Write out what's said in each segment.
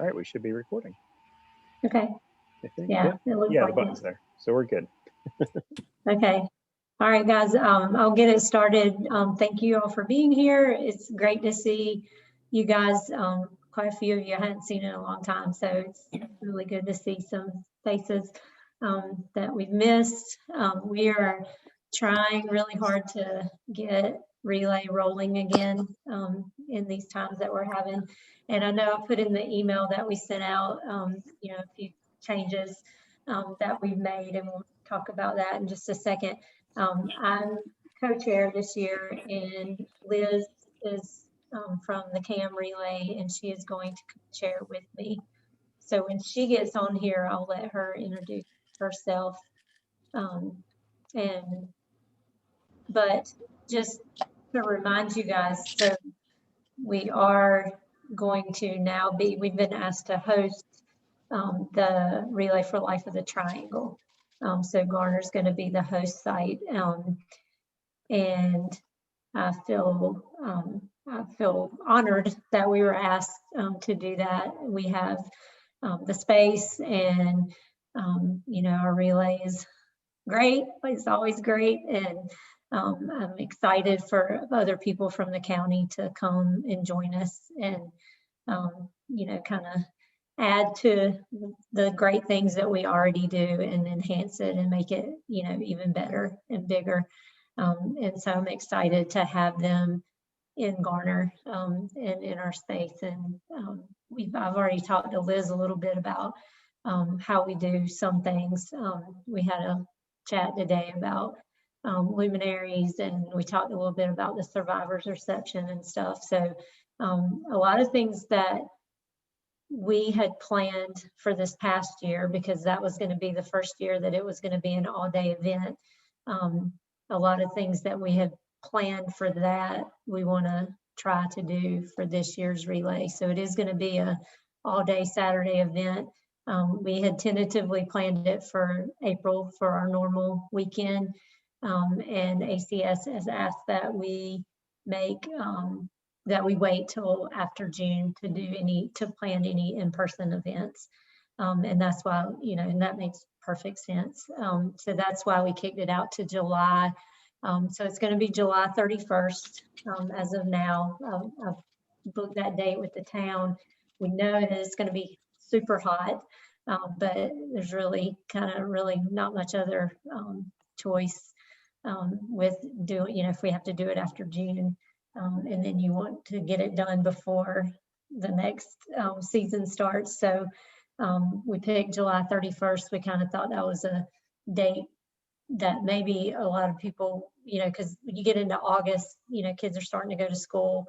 All right, we should be recording. Okay. I think. Yeah, it looks Yeah, like the button's it. there, so we're good. Okay. All right, guys, I'll get it started. Thank you all for being here. It's great to see you guys. Quite a few of you I hadn't seen in a long time, so it's really good to see some faces that we've missed. We are trying really hard to get relay rolling again in these times that we're having. And I know I put in the email that we sent out, a few changes that we've made, and we'll talk about that in just a second. I'm co-chair this year, and Liz is from the CAM relay, and she is going to chair with me. So when she gets on here, I'll let her introduce herself. But just to remind you guys, so we are going to now we've been asked to host the Relay for Life of the Triangle. So Garner's going to be the host site. And I feel honored that we were asked to do that. We have the space, and our relay is great. It's always great, and I'm excited for other people from the county to come and join us, and kind of add to the great things that we already do and enhance it and make it even better and bigger. And so I'm excited to have them in Garner and in our space. And I've already talked to Liz a little bit about how we do some things. We had a chat today about luminaries, and we talked a little bit about the survivors reception and stuff. So a lot of things that we had planned for this past year, because that was going to be the first year that it was going to be an all-day event. A lot of things that we had planned for that, we want to try to do for this year's relay. So it is going to be a all-day Saturday event. We had tentatively planned it for April for our normal weekend, and ACS has asked that we wait till after June to plan any in-person events. And that's why, and that makes perfect sense. So that's why we kicked it out to July. So it's going to be July 31st as of now. I've booked that date with the town. We know that it's going to be super hot, but there's really not much other choice with doing, if we have to do it after June. And then you want to get it done before the next season starts. So we picked July 31st. We kind of thought that was a date that maybe a lot of people, because when you get into August, kids are starting to go to school.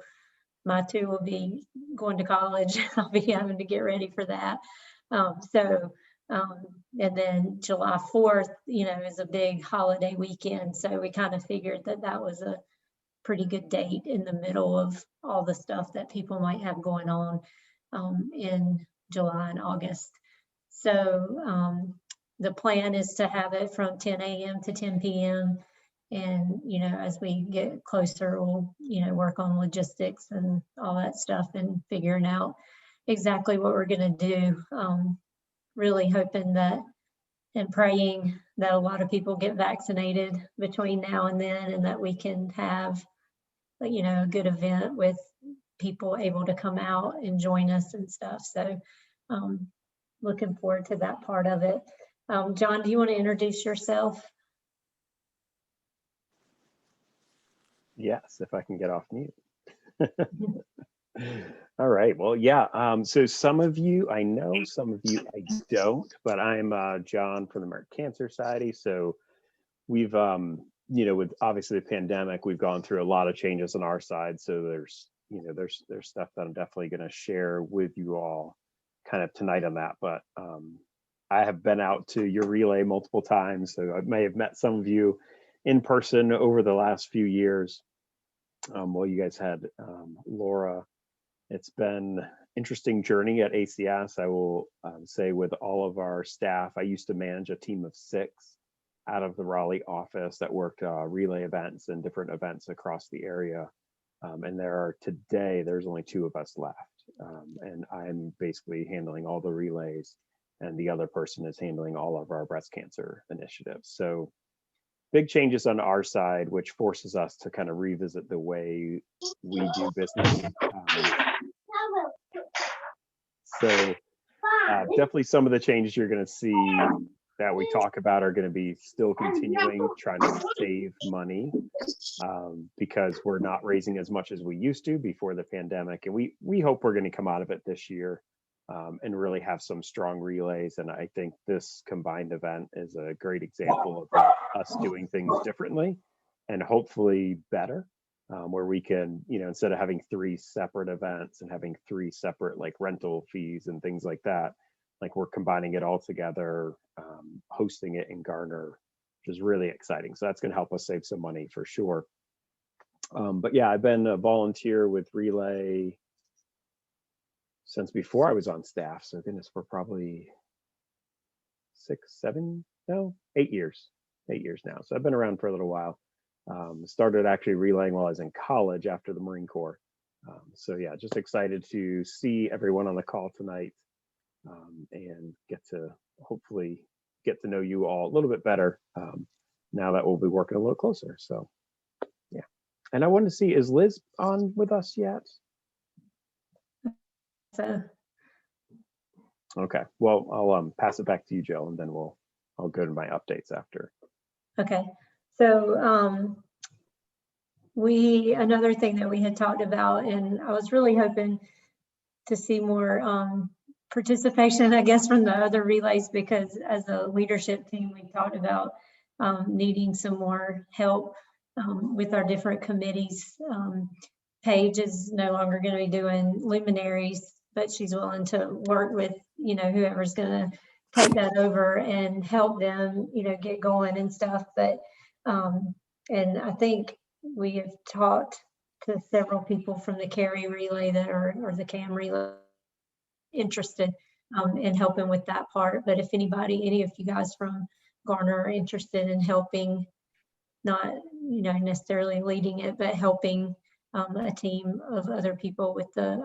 My two will be going to college. I'll be having to get ready for that. And then July 4th, is a big holiday weekend. So we kind of figured that was a pretty good date in the middle of all the stuff that people might have going on in July and August. So the plan is to have it from 10 a.m. to 10 p.m. And, as we get closer, we'll, work on logistics and all that stuff and figuring out exactly what we're going to do. Really hoping that and praying that a lot of people get vaccinated between now and then, and that we can have a good event with people able to come out and join us and stuff. So looking forward to that part of it. John, do you want to introduce yourself? Yes, if I can get off mute. All right, well, yeah, so some of you I know, some of you I don't, but I'm John from the American Cancer Society. So we've with obviously the pandemic, we've gone through a lot of changes on our side. So there's stuff that I'm definitely going to share with you all kind of tonight on that. But I have been out to your relay multiple times, so I may have met some of you in person over the last few years. Well, you guys had Laura. It's been an interesting journey at ACS. I will say with all of our staff, I used to manage a team of 6 out of the Raleigh office that worked relay events and different events across the area. And there's only 2 of us left. and I'm basically handling all the relays, and the other person is handling all of our breast cancer initiatives. So big changes on our side, which forces us to kind of revisit the way we do business. So definitely some of the changes you're going to see that we talk about are going to be still continuing trying to save money, because we're not raising as much as we used to before the pandemic. And we hope we're going to come out of it this year, and really have some strong relays. And I think this combined event is a great example of us doing things differently and hopefully better, where we can, instead of having 3 separate events and having 3 separate like rental fees and things like that, like we're combining it all together, hosting it in Garner, which is really exciting. So that's going to help us save some money for sure. But yeah, I've been a volunteer with Relay since before I was on staff. So goodness, we're probably 8 years now. So I've been around for a little while. Started actually relaying while I was in college after the Marine Corps. So yeah, just excited to see everyone on the call tonight, and get to hopefully get to know you all a little bit better, now that we'll be working a little closer. So yeah. And I wanted to see, is Liz on with us yet? So Okay, well, I'll pass it back to you, Jill, and then I'll go to my updates after. okay, so another thing that we had talked about, and I was really hoping to see more participation, I guess, from the other relays, because as a leadership team, we talked about needing some more help with our different committees. Paige is no longer going to be doing luminaries, but she's willing to work with, whoever's going to take that over and help them, get going and stuff. But, and I think we have talked to several people from the Carry relay or the CAM relay interested in helping with that part. But if any of you guys from Garner are interested in helping, not necessarily leading it, but helping a team of other people with the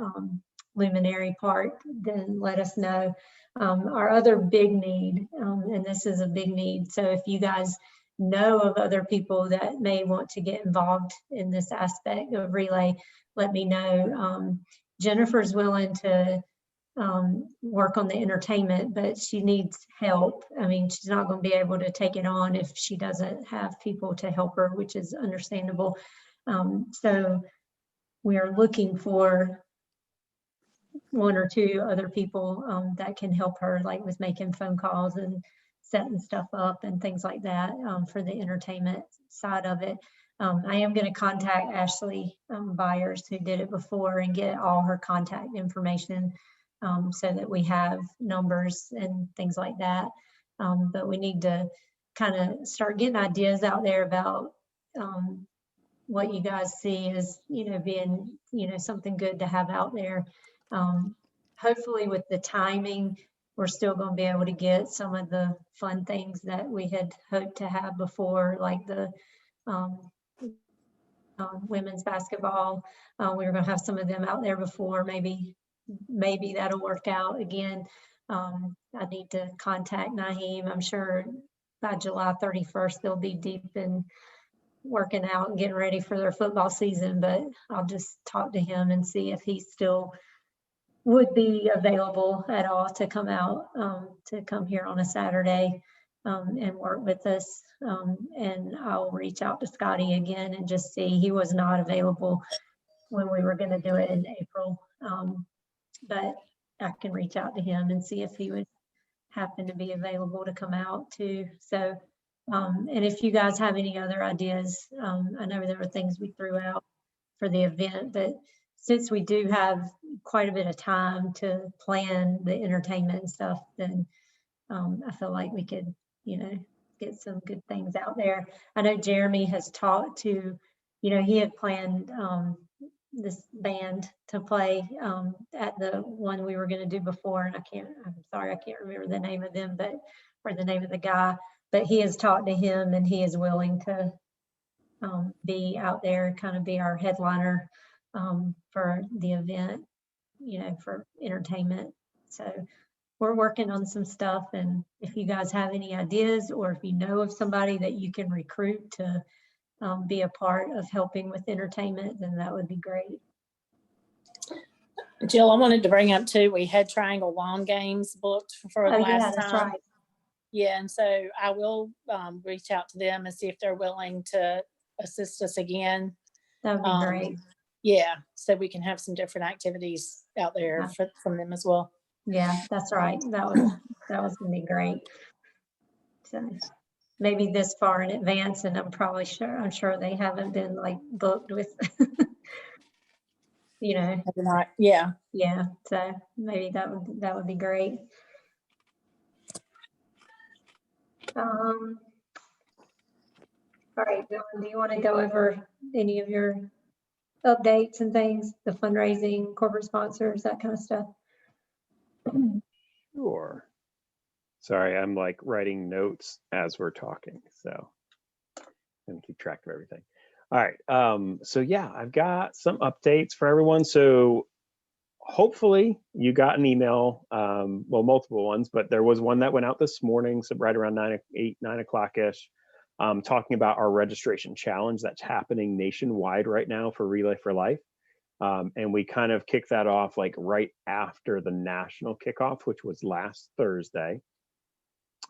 luminary part, then let us know. Our other big need, and this is a big need, so if you guys know of other people that may want to get involved in this aspect of relay, let me know. Jennifer's willing to work on the entertainment, but she needs help. I mean, she's not going to be able to take it on if she doesn't have people to help her, which is understandable. So we are looking for 1 or 2 other people that can help her, like with making phone calls and setting stuff up and things like that, for the entertainment side of it. I am going to contact Ashley Byers, who did it before, and get all her contact information, so that we have numbers and things like that. But we need to kind of start getting ideas out there about what you guys see as, being, something good to have out there. Hopefully with the timing, we're still going to be able to get some of the fun things that we had hoped to have before, like the women's basketball. We were going to have some of them out there before. Maybe that'll work out again. I need to contact Naheem. I'm sure by July 31st, they'll be deep in working out and getting ready for their football season, but I'll just talk to him and see if he still would be available at all to come out, to come here on a Saturday and work with us. And I'll reach out to Scotty again and just see. He was not available when we were going to do it in April, but I can reach out to him and see if he would happen to be available to come out too. So, and if you guys have any other ideas, I know there were things we threw out for the event, but since we do have quite a bit of time to plan the entertainment and stuff, then I feel like we could, get some good things out there. I know Jeremy has talked to, he had planned this band to play at the one we were going to do before, and I'm sorry, I can't remember the name of them, or the name of the guy, but he has talked to him and he is willing to be out there and kind of be our headliner for the event. for entertainment. So we're working on some stuff, and if you guys have any ideas, or if you know of somebody that you can recruit to be a part of helping with entertainment, then that would be great. Jill, I wanted to bring up too, we had Triangle Lawn Games booked for the last that's time. right. Yeah, and so I will reach out to them and see if they're willing to assist us again. That would be great. Yeah, so we can have some different activities out there from them as well. Yeah, that's right. That was gonna be great. So maybe this far in advance, and I'm sure they haven't been like booked with Yeah. Yeah, so maybe that would be great. All right, Dylan, do you want to go over any of your updates and things, the fundraising, corporate sponsors, that kind of stuff? Sure. Sorry, I'm like writing notes as we're talking, so and keep track of everything. All right. So yeah, I've got some updates for everyone. So hopefully you got an email, well, multiple ones, but there was one that went out this morning, so right around 9 o'clock-ish, talking about our registration challenge that's happening nationwide right now for Relay for Life. And we kind of kicked that off like right after the national kickoff, which was last Thursday.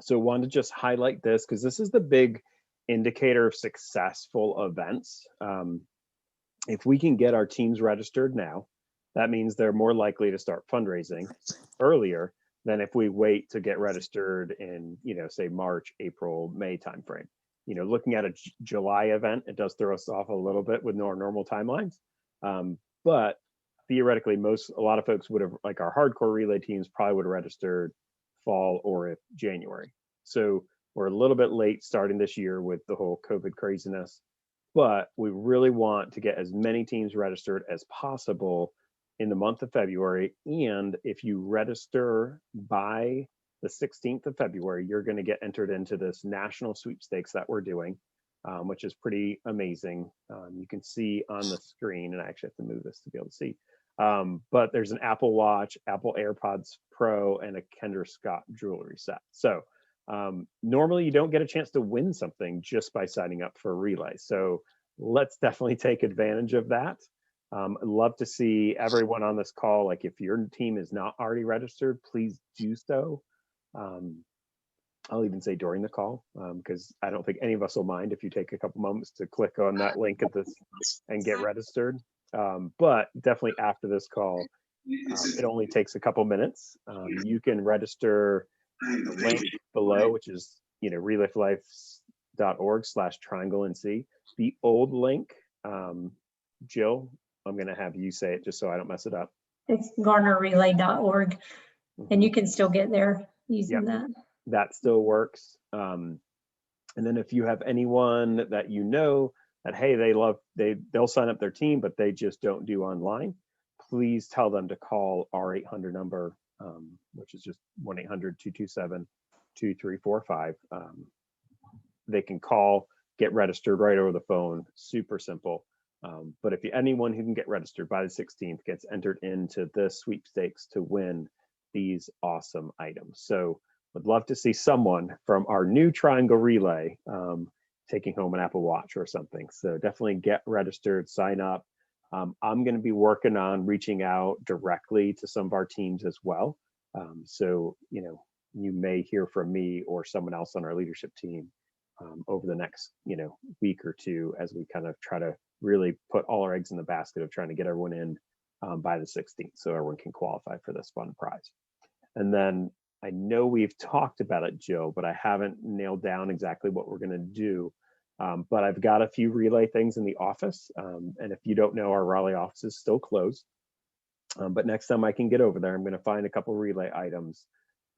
So wanted to just highlight this because this is the big indicator of successful events. If we can get our teams registered now, that means they're more likely to start fundraising earlier than if we wait to get registered in, say March, April, May timeframe. Looking at a July event, it does throw us off a little bit with our normal timelines. But theoretically, a lot of folks would have, like our hardcore relay teams probably would have registered fall or if January. So we're a little bit late starting this year with the whole COVID craziness, but we really want to get as many teams registered as possible in the month of February. And if you register by the 16th of February, you're going to get entered into this national sweepstakes that we're doing, which is pretty amazing. You can see on the screen, and I actually have to move this to be able to see, but there's an Apple Watch, Apple AirPods Pro, and a Kendra Scott jewelry set. So normally you don't get a chance to win something just by signing up for a relay. So let's definitely take advantage of that. I'd love to see everyone on this call. Like if your team is not already registered, please do so. I'll even say during the call, because I don't think any of us will mind if you take a couple moments to click on that link at this and get registered. But definitely after this call, it only takes a couple minutes. You can register the link below, which is relayforlife.org/trianglenc. The old link, Jill, I'm going to have you say it just so I don't mess it up. It's garnerrelay.org, and you can still get there using that. That still works. And then if you have anyone that that, hey, they'll sign up their team, but they just don't do online, please tell them to call our 800 number, which is just 1-800-227-2345. They can call, get registered right over the phone, super simple. But if anyone who can get registered by the 16th gets entered into the sweepstakes to win these awesome items. So would love to see someone from our new Triangle Relay taking home an Apple Watch or something. So definitely get registered, sign up. I'm going to be working on reaching out directly to some of our teams as well. So, you may hear from me or someone else on our leadership team over the next, week or two as we kind of try to really put all our eggs in the basket of trying to get everyone in by the 16th so everyone can qualify for this fun prize. And then I know we've talked about it, Jill, but I haven't nailed down exactly what we're going to do. But I've got a few relay things in the office. And if you don't know, our Raleigh office is still closed. But next time I can get over there, I'm going to find a couple relay items.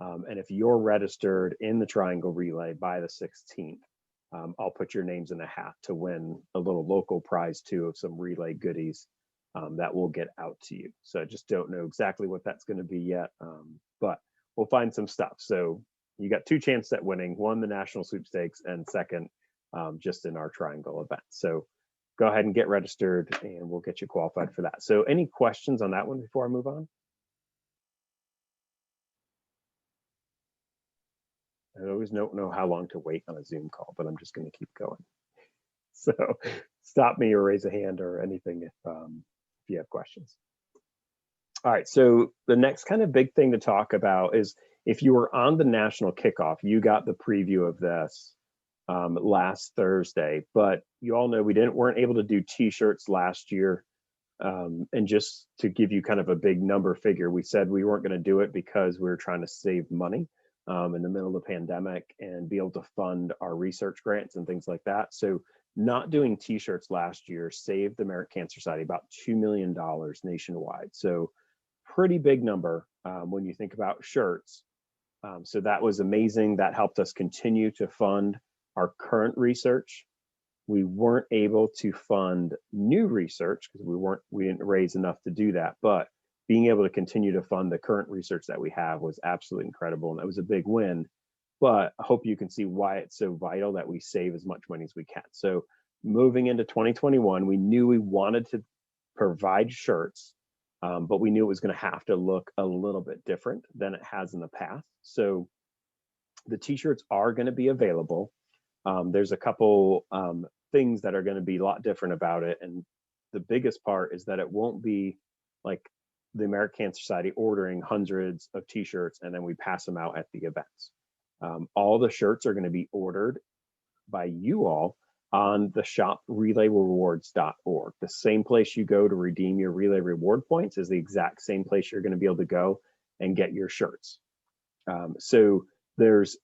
And if you're registered in the Triangle Relay by the 16th, I'll put your names in a hat to win a little local prize too of some relay goodies that will get out to you. So I just don't know exactly what that's going to be yet, but we'll find some stuff. So you got 2 chances at winning, one, the national sweepstakes, and second, just in our Triangle event. So go ahead and get registered and we'll get you qualified for that. So any questions on that one before I move on? I always don't know how long to wait on a Zoom call, but I'm just going to keep going. So stop me or raise a hand or anything if you have questions. All right, so the next kind of big thing to talk about is if you were on the national kickoff, you got the preview of this last Thursday, but you all know we weren't able to do t-shirts last year. And just to give you kind of a big number figure, we said we weren't going to do it because we were trying to save money in the middle of the pandemic and be able to fund our research grants and things like that. So not doing t-shirts last year saved the American Cancer Society about $2 million nationwide. So pretty big number when you think about shirts. So that was amazing. That helped us continue to fund our current research. We weren't able to fund new research because we didn't raise enough to do that, but being able to continue to fund the current research that we have was absolutely incredible. And that was a big win, but I hope you can see why it's so vital that we save as much money as we can. So moving into 2021, we knew we wanted to provide shirts, but we knew it was going to have to look a little bit different than it has in the past. So the t-shirts are going to be available. There's a couple things that are going to be a lot different about it. And the biggest part is that it won't be like the American Cancer Society ordering hundreds of t-shirts and then we pass them out at the events. All the shirts are going to be ordered by you all on the shop relayrewards.org. The same place you go to redeem your Relay reward points is the exact same place you're going to be able to go and get your shirts. So there's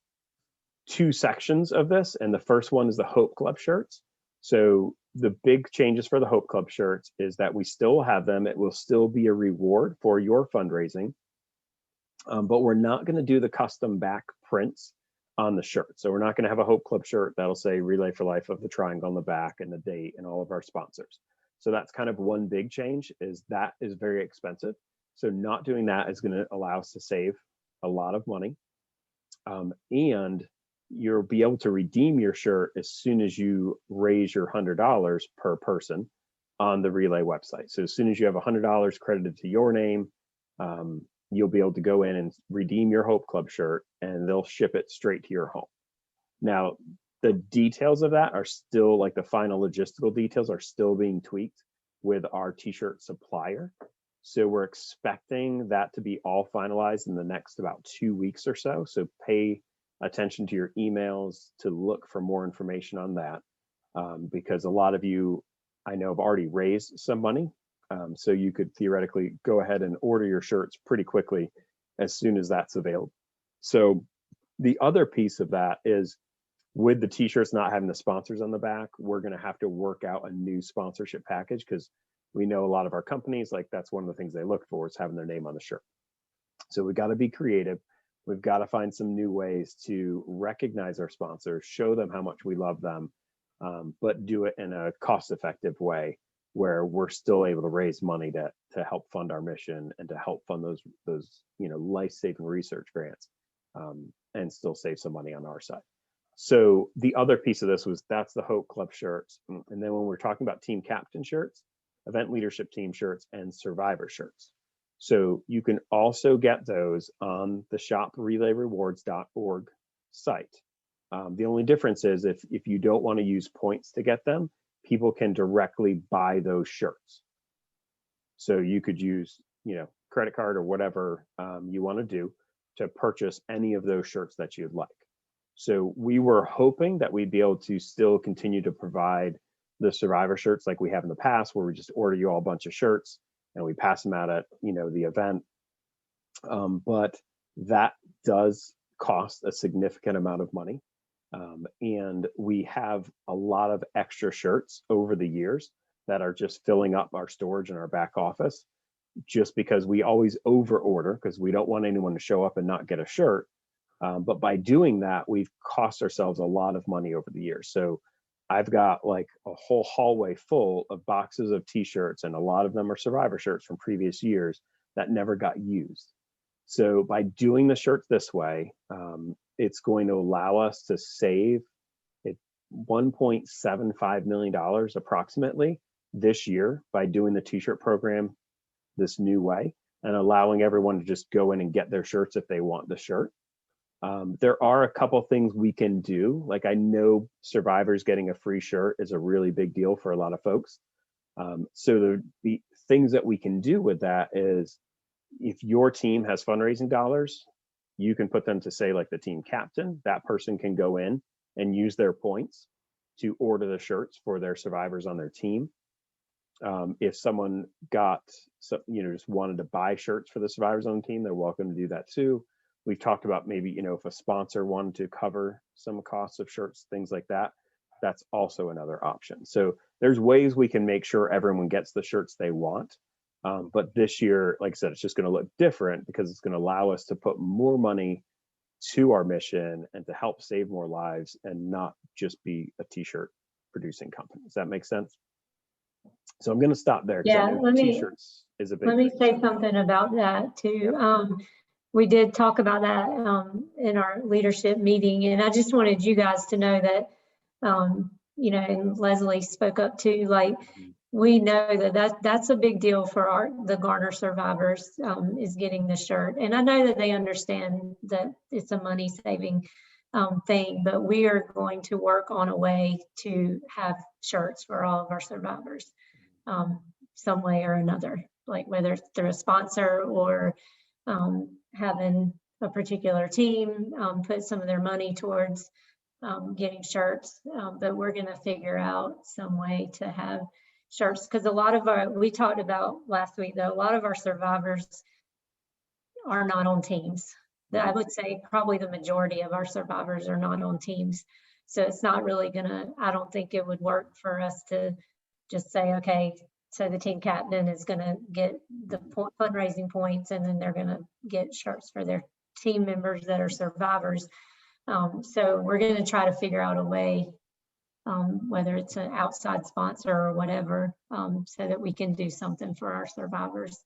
two sections of this, and the first one is the Hope Club shirts. So the big changes for the Hope Club shirts is that we still have them. It will still be a reward for your fundraising, but we're not going to do the custom back prints on the shirt. So we're not going to have a Hope Club shirt that'll say Relay for Life of the triangle on the back and the date and all of our sponsors. So that's kind of one big change, is that is very expensive. So not doing that is going to allow us to save a lot of money. And you'll be able to redeem your shirt as soon as you raise your $100 per person on the Relay website. So as soon as you have $100 credited to your name, you'll be able to go in and redeem your Hope Club shirt and they'll ship it straight to your home. Now, the details of that are still, like the final logistical details are still being tweaked with our t-shirt supplier. So we're expecting that to be all finalized in the next about 2 weeks or so. So pay attention to your emails to look for more information on that, because a lot of you, I know, have already raised some money. So you could theoretically go ahead and order your shirts pretty quickly as soon as that's available. So the other piece of that is, with the t-shirts not having the sponsors on the back, we're going to have to work out a new sponsorship package, because we know a lot of our companies, like, that's one of the things they look for, is having their name on the shirt. So we got to be creative. We've got to find some new ways to recognize our sponsors, show them how much we love them, but do it in a cost-effective way where we're still able to raise money to help fund our mission and to help fund those life-saving research grants, and still save some money on our side. So the other piece of this that's the Hope Club shirts. And then when we're talking about team captain shirts, event leadership team shirts, and survivor shirts. So you can also get those on the shop relayrewards.org site. The only difference is if you don't want to use points to get them, people can directly buy those shirts. So you could use, credit card or whatever you want to do to purchase any of those shirts that you'd like. So we were hoping that we'd be able to still continue to provide the survivor shirts like we have in the past, where we just order you all a bunch of shirts and we pass them out at the event. But that does cost a significant amount of money. And we have a lot of extra shirts over the years that are just filling up our storage in our back office, just because we always over order, because we don't want anyone to show up and not get a shirt. But by doing that, we've cost ourselves a lot of money over the years. So I've got like a whole hallway full of boxes of t-shirts, and a lot of them are survivor shirts from previous years that never got used. So by doing the shirts this way, it's going to allow us to save $1.75 million approximately this year by doing the t-shirt program this new way and allowing everyone to just go in and get their shirts if they want the shirt. There are a couple things we can do. Like, I know survivors getting a free shirt is a really big deal for a lot of folks. So the things that we can do with that is, if your team has fundraising dollars, you can put them to, say, like the team captain. That person can go in and use their points to order the shirts for their survivors on their team. If someone just wanted to buy shirts for the survivors on the team, they're welcome to do that too. We've talked about maybe, if a sponsor wanted to cover some costs of shirts, things like that, that's also another option. So there's ways we can make sure everyone gets the shirts they want. But this year, like I said, it's just going to look different because it's going to allow us to put more money to our mission and to help save more lives, and not just be a t-shirt producing company. Does that make sense? So I'm going to stop there. Yeah, t-shirts is a big let me thing. say something about that too. We did talk about that in our leadership meeting, and I just wanted you guys to know that, and Leslie spoke up too, like, we know that's a big deal for the Garner survivors, is getting the shirt. And I know that they understand that it's a money saving thing, but we are going to work on a way to have shirts for all of our survivors, some way or another, like whether it's through a sponsor or having a particular team put some of their money towards getting shirts. But we're going to figure out some way to have shirts, because we talked about last week, though, a lot of our survivors are not on teams. I would say probably the majority of our survivors are not on teams. So it's not really I don't think it would work for us to just say, okay, so the team captain is going to get the fundraising points, and then they're going to get shirts for their team members that are survivors. So we're going to try to figure out a way, whether it's an outside sponsor or whatever, so that we can do something for our survivors.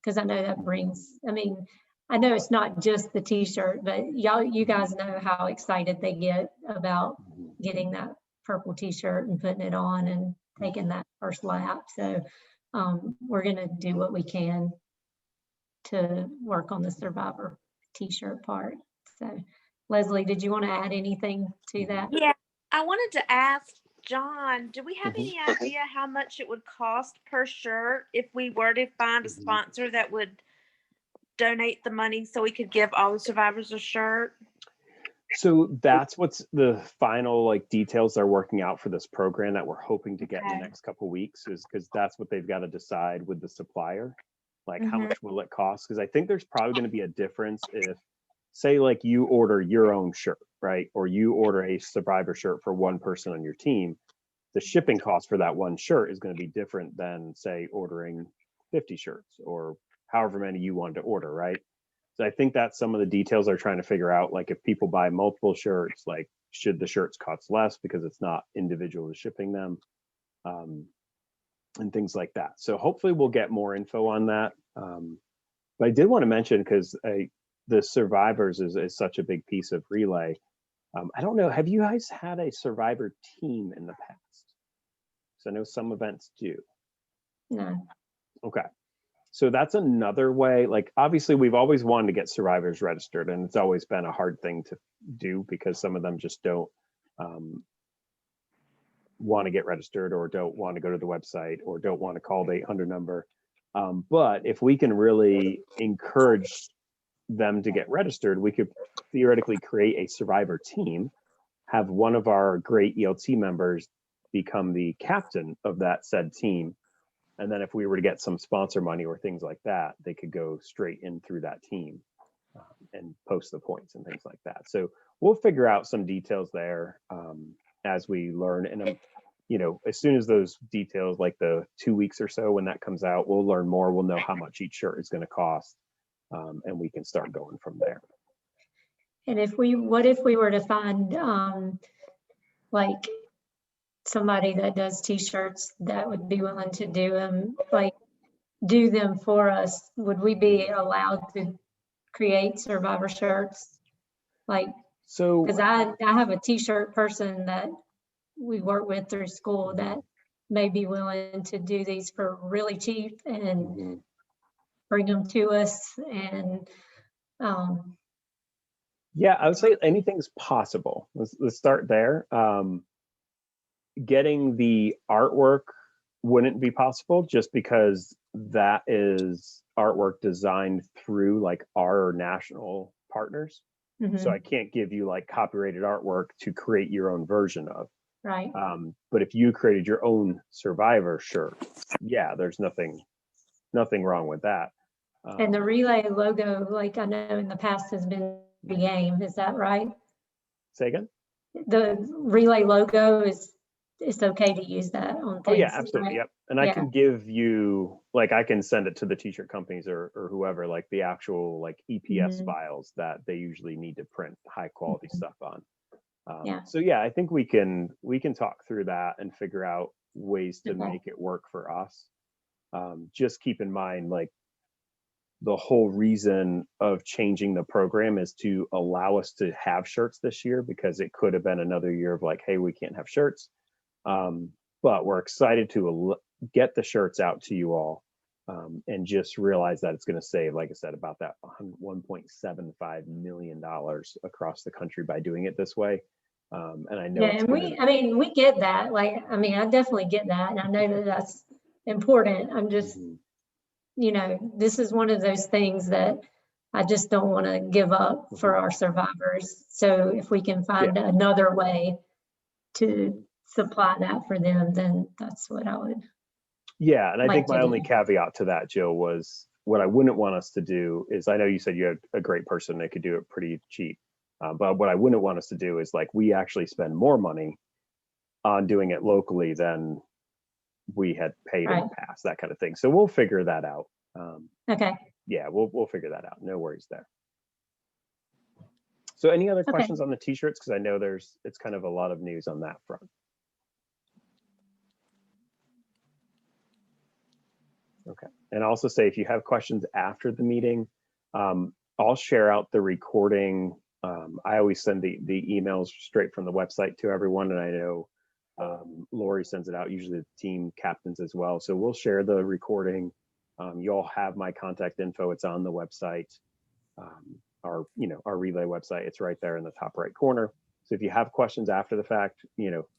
Because I know that I know it's not just the t-shirt, but you guys know how excited they get about getting that purple t-shirt and putting it on and taking that first lap. So we're going to do what we can to work on the survivor t-shirt part. So Leslie, did you want to add anything to that? Yeah, I wanted to ask John, do we have any idea how much it would cost per shirt if we were to find a sponsor that would donate the money so we could give all the survivors a shirt? So that's what's the final details they're working out for this program that we're hoping to get in the next couple of weeks, is because that's what they've got to decide with the supplier, how much will it cost? Because I think there's probably going to be a difference if, say, you order your own shirt, right? Or you order a survivor shirt for one person on your team. The shipping cost for that one shirt is going to be different than, say, ordering 50 shirts or however many you want to order, right? So I think that's some of the details they're trying to figure out. If people buy multiple shirts, should the shirts cost less because it's not individually shipping them, and things like that. So hopefully we'll get more info on that. But I did want to mention, because the survivors is such a big piece of relay. I don't know, have you guys had a survivor team in the past? So I know some events do. No. Okay. So that's another way. Obviously we've always wanted to get survivors registered, and it's always been a hard thing to do because some of them just don't want to get registered, or don't want to go to the website, or don't want to call the 800 number. But if we can really encourage them to get registered, we could theoretically create a survivor team, have one of our great ELT members become the captain of that said team. And then if we were to get some sponsor money or things like that, they could go straight in through that team and post the points and things like that. So we'll figure out some details there as we learn. And, as soon as those details, the 2 weeks or so when that comes out, we'll learn more. We'll know how much each shirt is going to cost, and we can start going from there. And what if we were to find somebody that does t-shirts that would be willing to do them for us? Would we be allowed to create survivor shirts? Because I have a t-shirt person that we work with through school that may be willing to do these for really cheap and bring them to us. And Yeah, I would say anything's possible. Let's start there. Getting the artwork wouldn't be possible just because that is artwork designed through like our national partners. So I Mhm. can't give you like copyrighted artwork to create your own version of. Right. But if you created your own Survivor shirt, yeah, there's nothing wrong with that. And the relay logo, like I know in the past has been the game, is that right? Say again? The relay logo is, it's okay to use that on Oh yeah, things, absolutely. right? Yep. And I Yeah. can give you like I can send it to the t-shirt companies or whoever, like the actual like EPS Mhm. files that they usually need to print high quality Mhm. stuff on. Yeah. So yeah, I think we can talk through that and figure out ways to Okay. make it work for us. Just keep in mind like the whole reason of changing the program is to allow us to have shirts this year, because it could have been another year of like, hey, we can't have shirts. But we're excited to get the shirts out to you all, and just realize that it's going to save, like I said, about that $1.75 million across the country by doing it this way. And I know Yeah, it's and going to, I mean, we get that. Like, I mean, I definitely get that, and I know that that's important. I'm just, you know, this is one of those things that I just don't want to give up for our survivors. So if we can find another way to supply that for them, then that's what I would yeah. And I like think to my do. only caveat to that, Jill, was what I wouldn't want us to do is, I know you said you had a great person that could do it pretty cheap. But what I wouldn't want us to do is like, we actually spend more money on doing it locally than we had paid in Right. the past, that kind of thing. So we'll figure that out. Okay. Yeah, we'll figure that out. No worries there. So any other Okay. questions on the t-shirts? Because I know it's kind of a lot of news on that front. Okay. And I'll also say, if you have questions after the meeting, I'll share out the recording. I always send the emails straight from the website to everyone, and I know Lori sends it out, usually the team captains as well. So we'll share the recording. You all have my contact info. It's on the website, our relay website. It's right there in the top right corner. So if you have questions after the fact,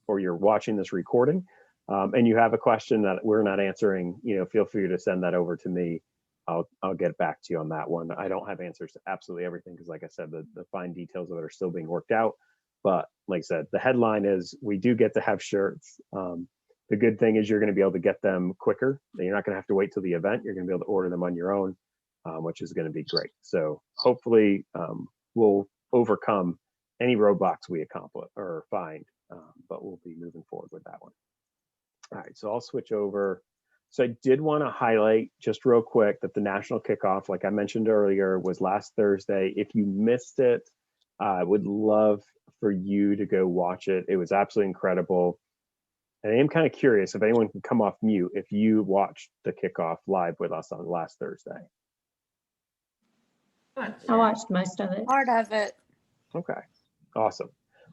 or you're watching this recording, and you have a question that we're not answering, feel free to send that over to me. I'll get back to you on that one. I don't have answers to absolutely everything, because like I said, the fine details of it are still being worked out. But like I said, the headline is we do get to have shirts. The good thing is you're going to be able to get them quicker. You're not going to have to wait till the event. You're going to be able to order them on your own, which is going to be great. So hopefully we'll overcome any roadblocks we accomplish or find, but we'll be moving forward with that one. All right, so I'll switch over. So I did want to highlight just real quick that the national kickoff, like I mentioned earlier, was last Thursday. If you missed it, I would love for you to go watch it. It was absolutely incredible. And I am kind of curious if anyone can come off mute if you watched the kickoff live with us on last Thursday. I watched most of it. Part of it. Okay, awesome.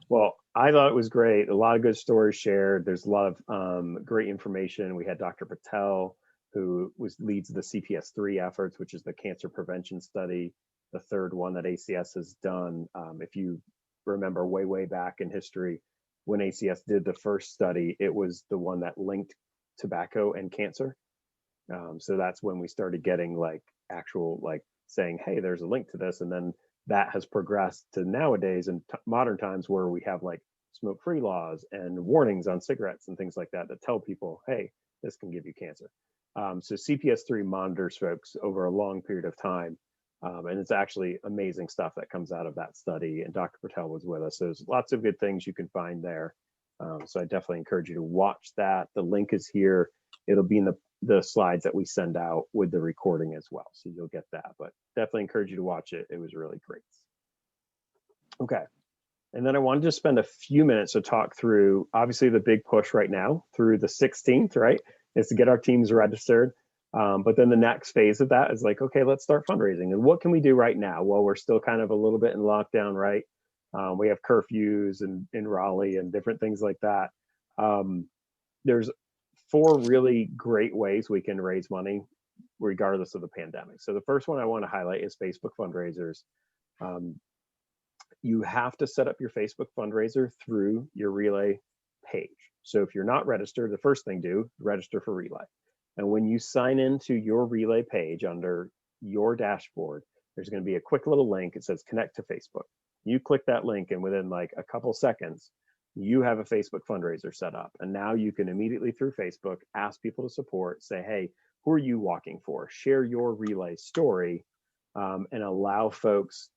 Well, I thought it was great. A lot of good stories shared. There's a lot of great information. We had Dr. Patel, who leads the CPS3 efforts, which is the cancer prevention study, the third one that ACS has done. If you remember way back in history, when ACS did the first study, it was the one that linked tobacco and cancer. So that's when we started getting like actual like saying, hey, there's a link to this. And then that has progressed to nowadays in modern times where we have like smoke-free laws and warnings on cigarettes and things like that that tell people, hey, this can give you cancer. So CPS3 monitors folks over a long period of time. And it's actually amazing stuff that comes out of that study. And Dr. Patel was with us. So there's lots of good things you can find there. So I definitely encourage you to watch that. The link is here. It'll be in the slides that we send out with the recording as well. So you'll get that, but definitely encourage you to watch it. It was really great. Okay. And then I wanted to spend a few minutes to talk through, obviously the big push right now through the 16th, right, is to get our teams registered. But then the next phase of that is like, okay, let's start fundraising. And what can we do right now? Well, we're still kind of a little bit in lockdown, right? We have curfews in Raleigh and different things like that. There's 4 really great ways we can raise money regardless of the pandemic. So the first one I want to highlight is Facebook fundraisers. You have to set up your Facebook fundraiser through your Relay page. So if you're not registered, the first thing do, register for Relay. And when you sign into your Relay page under your dashboard, there's going to be a quick little link. It says connect to Facebook. You click that link and within like a couple seconds, you have a Facebook fundraiser set up. And now you can immediately through Facebook, ask people to support, say, hey, who are you walking for? Share your Relay story and allow folks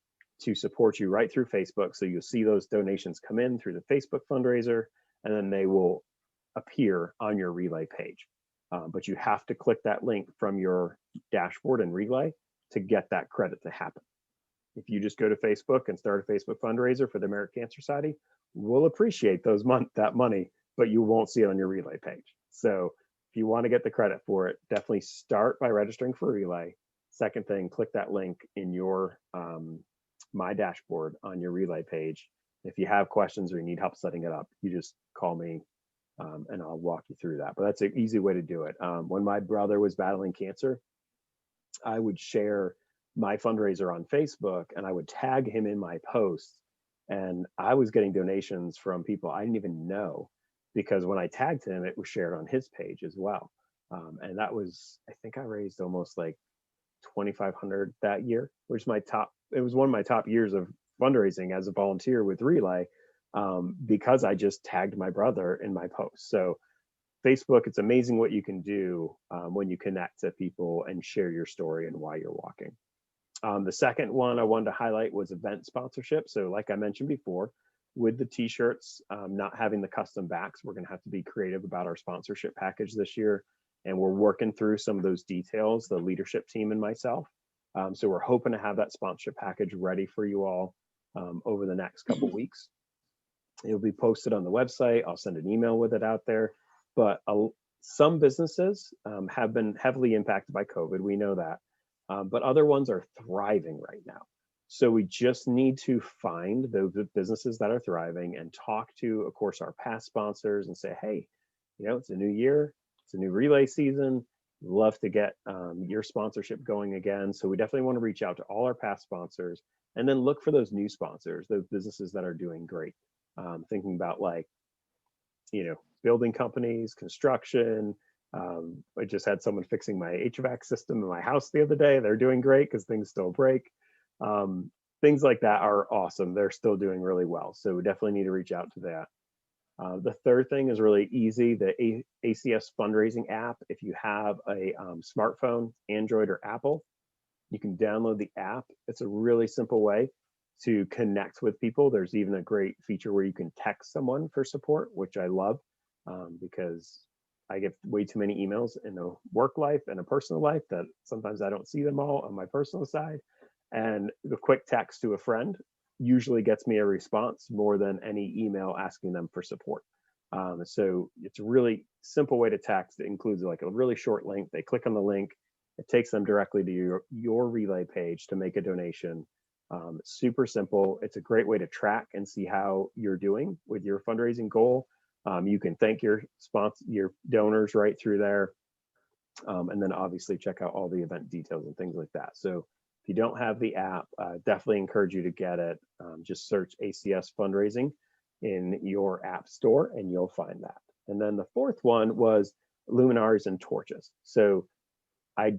to support you right through Facebook. So you'll see those donations come in through the Facebook fundraiser, and then they will appear on your Relay page. But you have to click that link from your dashboard and Relay to get that credit to happen. If you just go to Facebook and start a Facebook fundraiser for the American Cancer Society, we'll appreciate that money, but you won't see it on your Relay page. So if you want to get the credit for it, definitely start by registering for Relay. Second thing, click that link in your My Dashboard on your Relay page. If you have questions or you need help setting it up, you just call me and I'll walk you through that. But that's an easy way to do it. When my brother was battling cancer, I would share my fundraiser on Facebook and I would tag him in my posts. And I was getting donations from people I didn't even know, because when I tagged him, it was shared on his page as well. And that was, I think I raised almost like $2,500 that year, which it was one of my top years of fundraising as a volunteer with Relay, because I just tagged my brother in my post. So Facebook, it's amazing what you can do when you connect to people and share your story and why you're walking. The second one I wanted to highlight was event sponsorship. So like I mentioned before, with the t-shirts not having the custom backs, we're going to have to be creative about our sponsorship package this year. And we're working through some of those details, the leadership team and myself. So we're hoping to have that sponsorship package ready for you all over the next couple of weeks. It'll be posted on the website. I'll send an email with it out there. But some businesses have been heavily impacted by COVID. We know that. But other ones are thriving right now. So we just need to find those businesses that are thriving and talk to, of course, our past sponsors and say, hey, it's a new year. It's a new Relay season. Love to get your sponsorship going again. So we definitely want to reach out to all our past sponsors and then look for those new sponsors, those businesses that are doing great. Thinking about like, building companies, construction. I just had someone fixing my HVAC system in my house the other day. They're doing great because things still break. Things like that are awesome. They're still doing really well. So we definitely need to reach out to that. The third thing is really easy, the ACS fundraising app. If you have a smartphone, Android or Apple, you can download the app. It's a really simple way to connect with people. There's even a great feature where you can text someone for support, which I love because I get way too many emails in a work life and a personal life that sometimes I don't see them all on my personal side. And the quick text to a friend usually gets me a response more than any email asking them for support. So it's a really simple way to text. It includes like a really short link. They click on the link. It takes them directly to your Relay page to make a donation. Super simple. It's a great way to track and see how you're doing with your fundraising goal. You can thank your donors right through there. And then obviously check out all the event details and things like that. So if you don't have the app, definitely encourage you to get it. Just search ACS fundraising in your app store and you'll find that. And then the fourth one was luminaries and torches. So I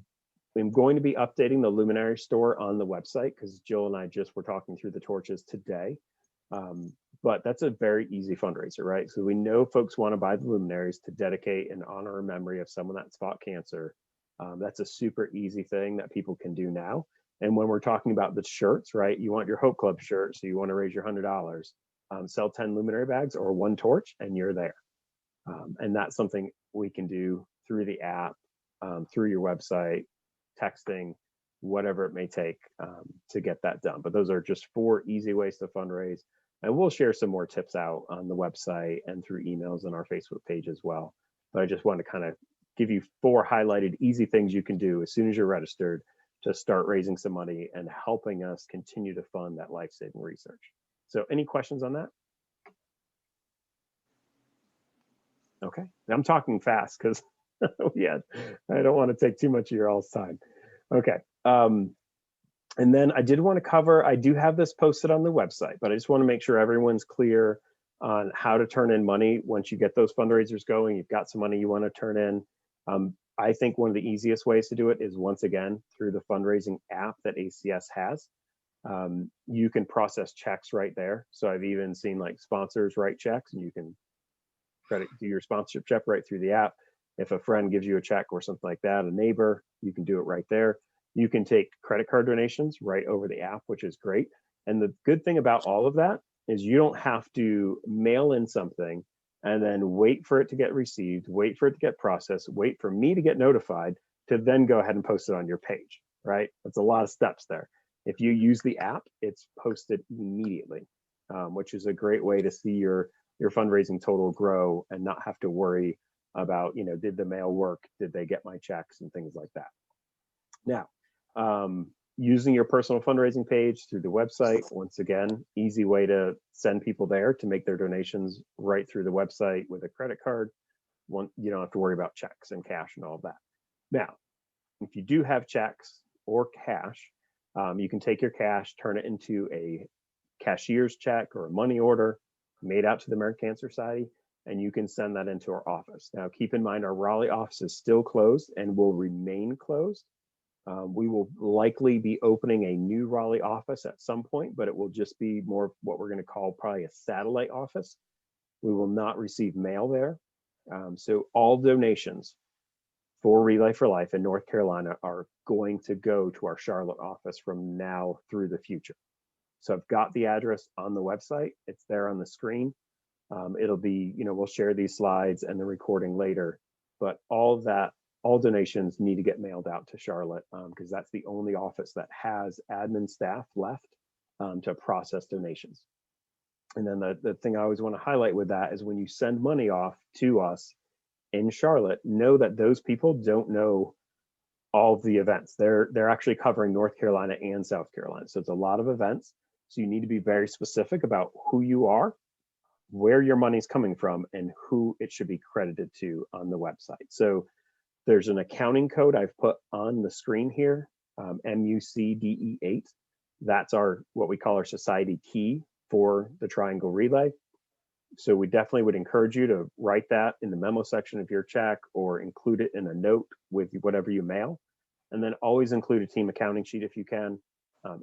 am going to be updating the luminary store on the website because Jill and I just were talking through the torches today. But that's a very easy fundraiser, right? So we know folks want to buy the luminaries to dedicate and honor a memory of someone that fought cancer. That's a super easy thing that people can do now. And when we're talking about the shirts, right? You want your Hope Club shirt, so you want to raise your $100, sell 10 luminary bags or one torch, and you're there. And that's something we can do through the app, through your website, texting, whatever it may take to get that done. But those are just 4 easy ways to fundraise. And we'll share some more tips out on the website and through emails on our Facebook page as well. But I just want to kind of give you 4 highlighted easy things you can do as soon as you're registered to start raising some money and helping us continue to fund that life-saving research. So any questions on that? Okay, I'm talking fast because yeah, I don't want to take too much of your all's time. Okay, And then I did want to cover, I do have this posted on the website, but I just want to make sure everyone's clear on how to turn in money once you get those fundraisers going. You've got some money you want to turn in. I think one of the easiest ways to do it is, once again, through the fundraising app that ACS has. You can process checks right there. So I've even seen like sponsors write checks, and you can do your sponsorship check right through the app. If a friend gives you a check or something like that, a neighbor, you can do it right there. You can take credit card donations right over the app, which is great. And the good thing about all of that is you don't have to mail in something and then wait for it to get received, wait for it to get processed, wait for me to get notified to then go ahead and post it on your page, right? That's a lot of steps there. If you use the app, it's posted immediately, which is a great way to see your fundraising total grow and not have to worry about, did the mail work? Did they get my checks and things like that? Now, using your personal fundraising page through the website, once again, easy way to send people there to make their donations right through the website with a credit card. You don't have to worry about checks and cash and all of that. Now, if you do have checks or cash, you can take your cash, turn it into a cashier's check or a money order made out to the American Cancer Society, and you can send that into our office. Now, keep in mind, our Raleigh office is still closed and will remain closed. We will likely be opening a new Raleigh office at some point, but it will just be more what we're going to call probably a satellite office. We will not receive mail there. So all donations for Relay for Life in North Carolina are going to go to our Charlotte office from now through the future. So I've got the address on the website. It's there on the screen. It'll be, we'll share these slides and the recording later, but all donations need to get mailed out to Charlotte, because that's the only office that has admin staff left to process donations. And then the thing I always want to highlight with that is when you send money off to us in Charlotte, know that those people don't know all of the events. They're actually covering North Carolina and South Carolina. So it's a lot of events. So you need to be very specific about who you are, where your money's coming from, and who it should be credited to on the website. So there's an accounting code I've put on the screen here, MUCDE8. That's what we call our society key for the Triangle Relay. So we definitely would encourage you to write that in the memo section of your check or include it in a note with whatever you mail. And then always include a team accounting sheet if you can.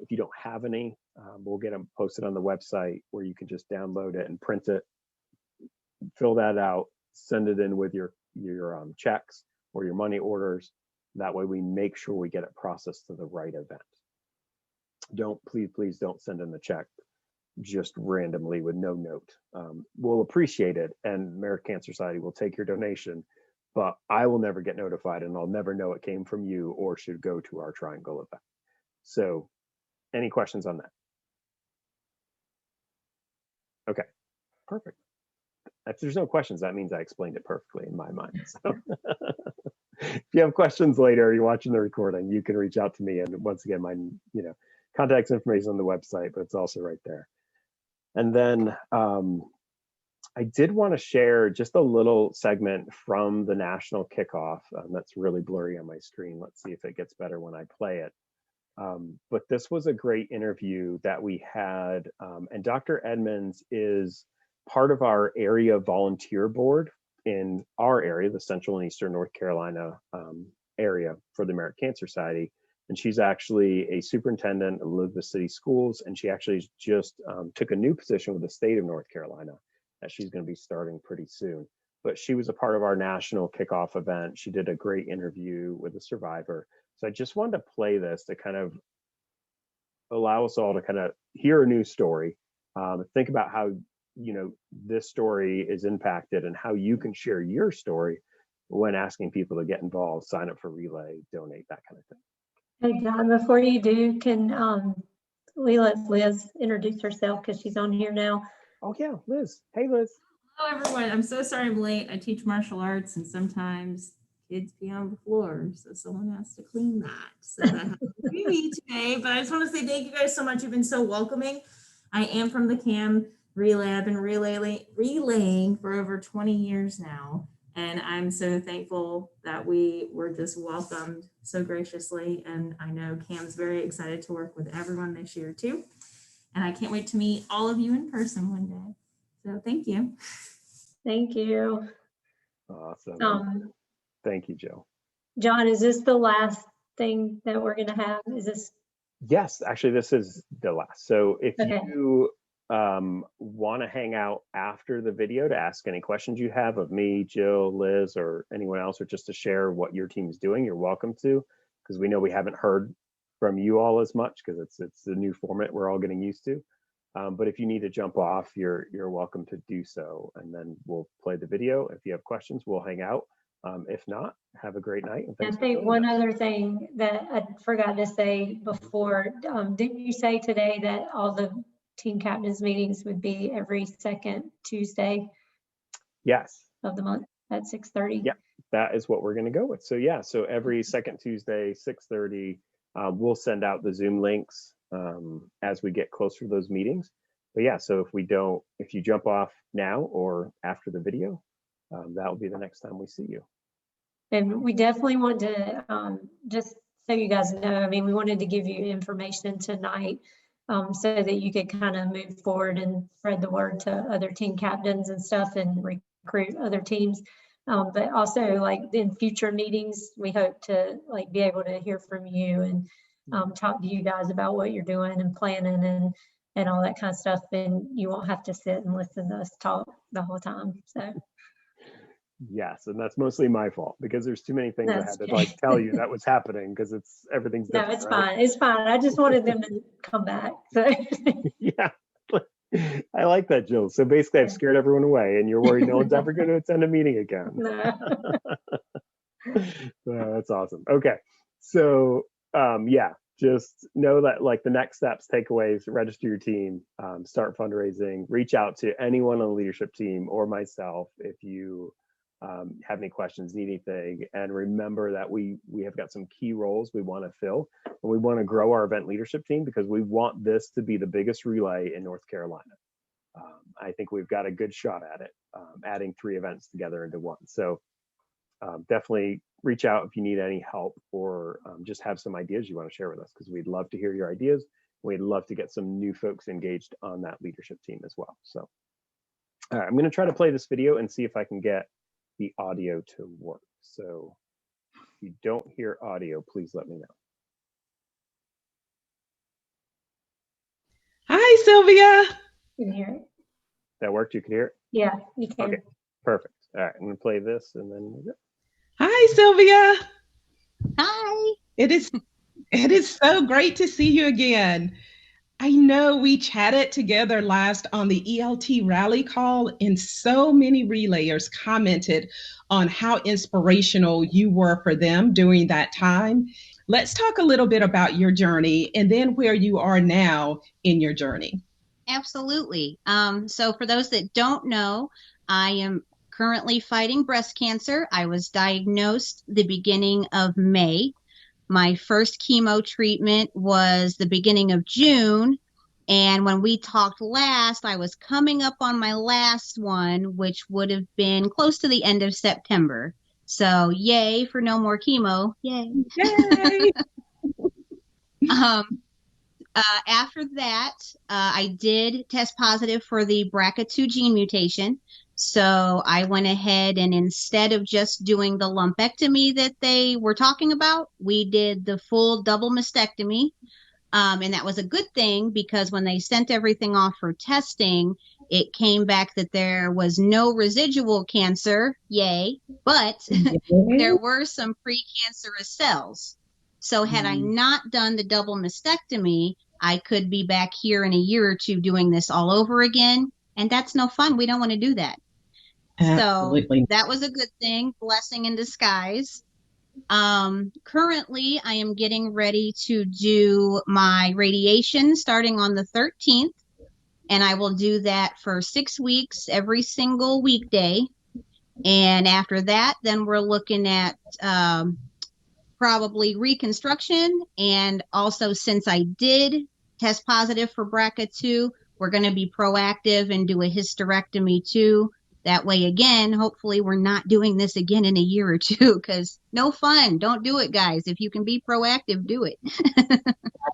If you don't have any, we'll get them posted on the website where you can just download it and print it, fill that out, send it in with your checks or your money orders. That way we make sure we get it processed to the right event. Please don't send in the check just randomly with no note. We'll appreciate it, and American Cancer Society will take your donation, but I will never get notified and I'll never know it came from you or should go to our Triangle event. So any questions on that? Okay, perfect. If there's no questions, that means I explained it perfectly in my mind. So if you have questions later, or you're watching the recording, you can reach out to me. And once again, my contact information on the website, but it's also right there. And then I did want to share just a little segment from the national kickoff. That's really blurry on my screen. Let's see if it gets better when I play it. But this was a great interview that we had, and Dr. Edmonds is part of our area volunteer board in our area, the Central and Eastern North Carolina area for the American Cancer Society. And she's actually a superintendent of Elizabeth City Schools, and she actually just took a new position with the state of North Carolina that she's going to be starting pretty soon. But she was a part of our national kickoff event. She did a great interview with a survivor. So I just wanted to play this to kind of allow us all to kind of hear a new story, think about how this story is impacted and how you can share your story when asking people to get involved, sign up for Relay, donate, that kind of thing. Hey, John, before you do, can we let Liz introduce herself because she's on here now? Oh yeah, Liz. Hey, Liz. Hello, everyone. I'm so sorry I'm late. I teach martial arts, and sometimes kids pee on the floor, so someone has to clean that. So that has to be me today. But I just want to say thank you guys so much. You've been so welcoming. I am from the CAM Relay. I've been relaying for over 20 years now. And I'm so thankful that we were just welcomed so graciously. And I know Cam's very excited to work with everyone this year too. And I can't wait to meet all of you in person one day. So thank you. Thank you. Awesome. Thank you, Jill. John, is this the last thing that we're going to have? Is this? Yes, actually, this is the last. So if Okay. you want to hang out after the video to ask any questions you have of me, Jill, Liz, or anyone else, or just to share what your team is doing, you're welcome to, because we know we haven't heard from you all as much because it's the new format we're all getting used to. But if you need to jump off, you're welcome to do so, and then we'll play the video. If you have questions, we'll hang out. If not, have a great night. And I think one other thing that I forgot to say before, didn't you say today that all the team captains meetings would be every second Tuesday? Yes. Of the month at 6:30? Yeah, that is what we're going to go with. So yeah, so every second Tuesday, 6:30, we'll send out the Zoom links as we get closer to those meetings. But yeah, so if you jump off now or after the video, that will be the next time we see you. And we definitely want to, just so you guys know, I mean, we wanted to give you information tonight so that you could kind of move forward and spread the word to other team captains and stuff and recruit other teams. But also, like, in future meetings, we hope to be able to hear from you and talk to you guys about what you're doing and planning and all that kind of stuff. And you won't have to sit and listen to us talk the whole time. So. Yes, and that's mostly my fault because there's too many things I had to tell you that was happening because everything's different. No, it's fine. It's fine. I just wanted them to come back. So. Yeah, I like that, Jill. So basically, I've scared everyone away, and you're worried no one's ever going to attend a meeting again. No. That's awesome. Okay, so yeah, just know that the next steps, takeaways, register your team, start fundraising, reach out to anyone on the leadership team or myself if you have any questions, need anything, and remember that we have got some key roles we want to fill, and we want to grow our event leadership team because we want this to be the biggest relay in North Carolina. I think we've got a good shot at it, adding 3 events together into one. So definitely reach out if you need any help or just have some ideas you want to share with us, because we'd love to hear your ideas. We'd love to get some new folks engaged on that leadership team as well. So all right, I'm going to try to play this video and see if I can get the audio to work. So if you don't hear audio, please let me know. Hi, Sylvia. You can hear it? That worked? You can hear it? Yeah, you can. Okay, perfect. All right, I'm going to play this and then we'll go. Hi, Sylvia. Hi. It is so great to see you again. I know we chatted together last on the ELT rally call, and so many relayers commented on how inspirational you were for them during that time. Let's talk a little bit about your journey and then where you are now in your journey. Absolutely. So for those that don't know, I am currently fighting breast cancer. I was diagnosed the beginning of May. My first chemo treatment was the beginning of June. And when we talked last, I was coming up on my last one, which would have been close to the end of September. So yay for no more chemo. Yay. Yay. After that, I did test positive for the BRCA2 gene mutation. So I went ahead and instead of just doing the lumpectomy that they were talking about, we did the full double mastectomy. And that was a good thing because when they sent everything off for testing, it came back that there was no residual cancer, yay, but there were some precancerous cells. So had I not done the double mastectomy, I could be back here in a year or two doing this all over again. And that's no fun. We don't want to do that. Absolutely. So that was a good thing, blessing in disguise. Currently, I am getting ready to do my radiation starting on the 13th. And I will do that for 6 weeks, every single weekday. And after that, then we're looking at probably reconstruction. And also, since I did test positive for BRCA2, we're going to be proactive and do a hysterectomy too. That way, again, hopefully we're not doing this again in a year or two, because no fun. Don't do it, guys. If you can be proactive, do it.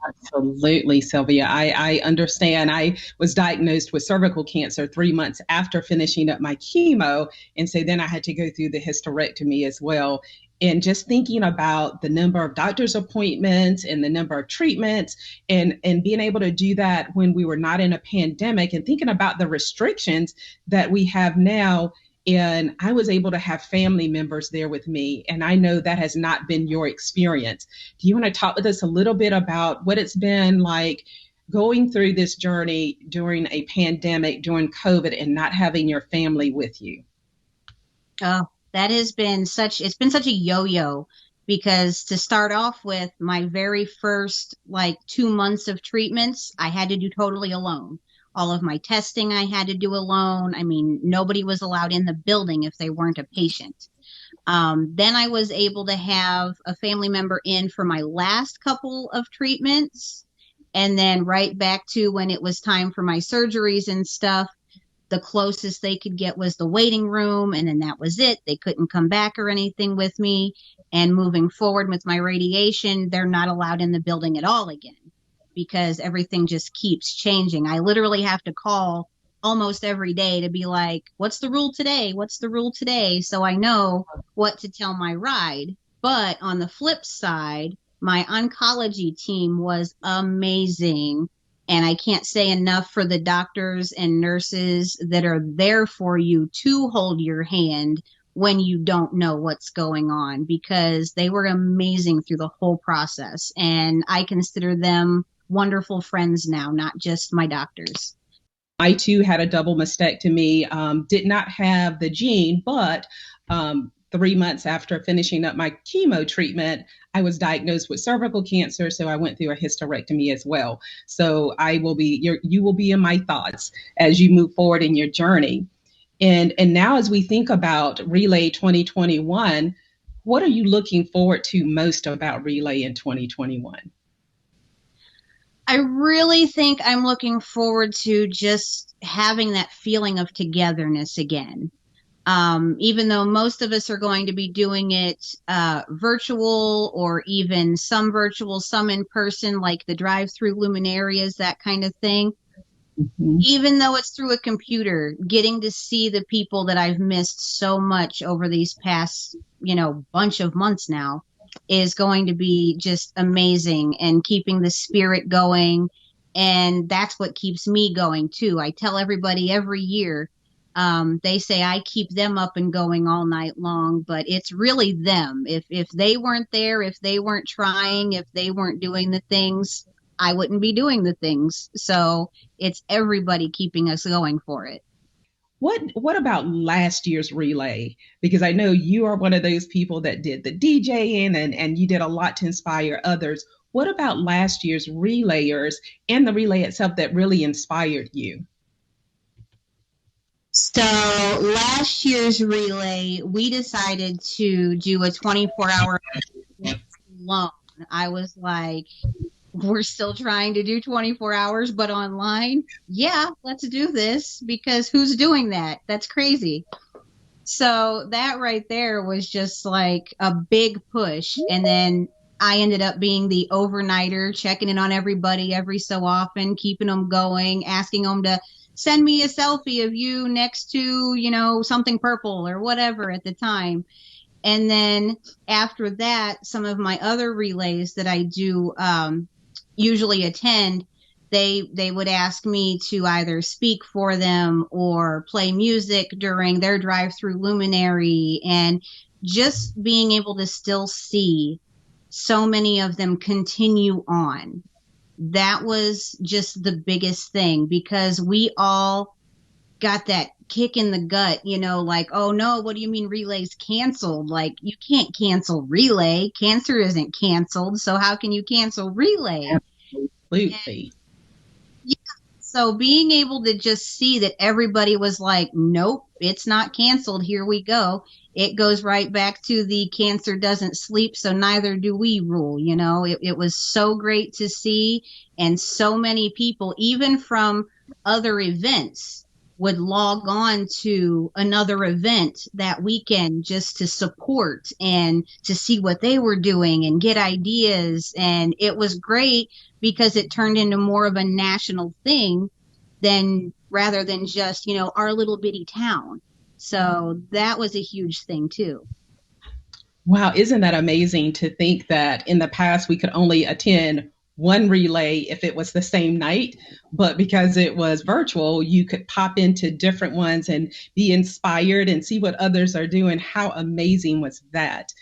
Absolutely, Sylvia. I understand. I was diagnosed with cervical cancer 3 months after finishing up my chemo. And so then I had to go through the hysterectomy as well. And just thinking about the number of doctor's appointments and the number of treatments and being able to do that when we were not in a pandemic, and thinking about the restrictions that we have now. And I was able to have family members there with me. And I know that has not been your experience. Do you want to talk with us a little bit about what it's been like going through this journey during a pandemic, during COVID, and not having your family with you? Oh, that has been it's been such a yo-yo, because to start off with, my very first like 2 months of treatments, I had to do totally alone. All of my testing I had to do alone. I mean, nobody was allowed in the building if they weren't a patient. Then I was able to have a family member in for my last couple of treatments. And then right back to when it was time for my surgeries and stuff, the closest they could get was the waiting room. And then that was it. They couldn't come back or anything with me. And moving forward with my radiation, they're not allowed in the building at all again, because everything just keeps changing. I literally have to call almost every day to be like, what's the rule today? What's the rule today? So I know what to tell my ride. But on the flip side, my oncology team was amazing. And I can't say enough for the doctors and nurses that are there for you to hold your hand when you don't know what's going on, because they were amazing through the whole process. And I consider them wonderful friends now, not just my doctors. I too had a double mastectomy, did not have the gene, but 3 months after finishing up my chemo treatment, I was diagnosed with cervical cancer. So I went through a hysterectomy as well. So you will be in my thoughts as you move forward in your journey. And now as we think about Relay 2021, what are you looking forward to most about Relay in 2021? I really think I'm looking forward to just having that feeling of togetherness again. Even though most of us are going to be doing it virtual, or even some virtual, some in person, like the drive-through luminarias, that kind of thing. Mm-hmm. Even though it's through a computer, getting to see the people that I've missed so much over these past, bunch of months now is going to be just amazing, and keeping the spirit going. And that's what keeps me going too. I tell everybody every year, they say I keep them up and going all night long, but it's really them. If they weren't there, if they weren't trying, if they weren't doing the things, I wouldn't be doing the things. So it's everybody keeping us going for it. What about last year's Relay? Because I know you are one of those people that did the DJing and you did a lot to inspire others. What about last year's Relayers and the Relay itself that really inspired you? So last year's Relay, we decided to do a 24-hour alone. I was like, we're still trying to do 24 hours, but online. Yeah, let's do this, because who's doing that? That's crazy. So that right there was just like a big push. And then I ended up being the overnighter, checking in on everybody every so often, keeping them going, asking them to send me a selfie of you next to, something purple or whatever at the time. And then after that, some of my other relays that I do usually attend, they would ask me to either speak for them or play music during their drive-through luminary, and just being able to still see so many of them continue on. That was just the biggest thing, because we all got that kick in the gut, like, oh no, what do you mean Relay's canceled? Like, you can't cancel Relay. Cancer isn't canceled. So how can you cancel Relay? Absolutely. Yeah. So being able to just see that everybody was like, nope, it's not canceled. Here we go. It goes right back to the cancer doesn't sleep, so neither do we rule. It was so great to see. And so many people, even from other events, would log on to another event that weekend just to support and to see what they were doing and get ideas. And it was great because it turned into more of a national thing than rather than just, our little bitty town. So that was a huge thing too. Wow, isn't that amazing to think that in the past we could only attend one relay if it was the same night, but because it was virtual, you could pop into different ones and be inspired and see what others are doing. How amazing was that?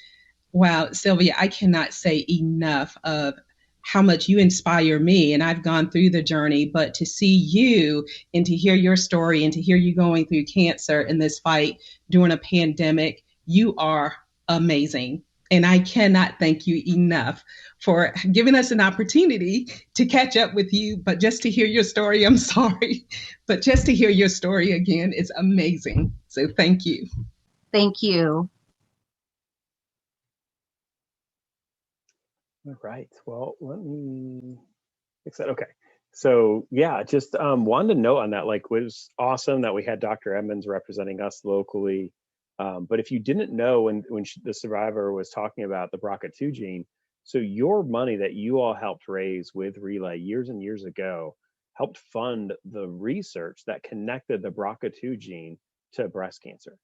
Wow, Sylvia, I cannot say enough of how much you inspire me. And I've gone through the journey, but to see you and to hear your story and to hear you going through cancer in this fight during a pandemic, you are amazing. And I cannot thank you enough for giving us an opportunity to catch up with you. But just to hear your story, I'm sorry, but just to hear your story again is amazing. So thank you. Thank you. All right. Well, let me fix that. Okay. So yeah, just wanted to note on that, like, it was awesome that we had Dr. Edmonds representing us locally. But if you didn't know, when the survivor was talking about the BRCA2 gene, so your money that you all helped raise with Relay years and years ago helped fund the research that connected the BRCA2 gene to breast cancer.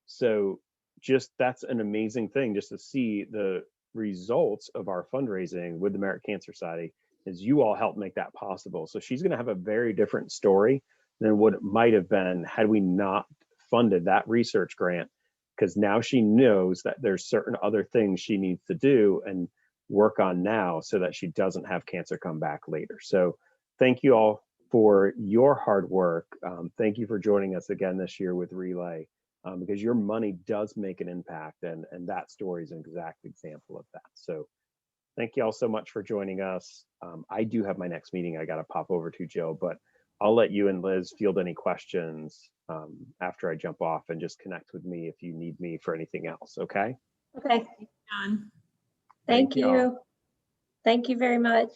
So just that's an amazing thing, just to see the results of our fundraising with the Merit Cancer Society, is you all helped make that possible. So she's going to have a very different story than what it might have been had we not funded that research grant, because now she knows that there's certain other things she needs to do and work on now so that she doesn't have cancer come back later. So thank you all for your hard work. Thank you for joining us again this year with Relay, because your money does make an impact, and that story is an exact example of that. So thank you all so much for joining us. I do have my next meeting I got to pop over to, Jill, but I'll let you and Liz field any questions after I jump off, and just connect with me if you need me for anything else. Okay. Okay. John. Thank Thank you all. you. Thank you very much.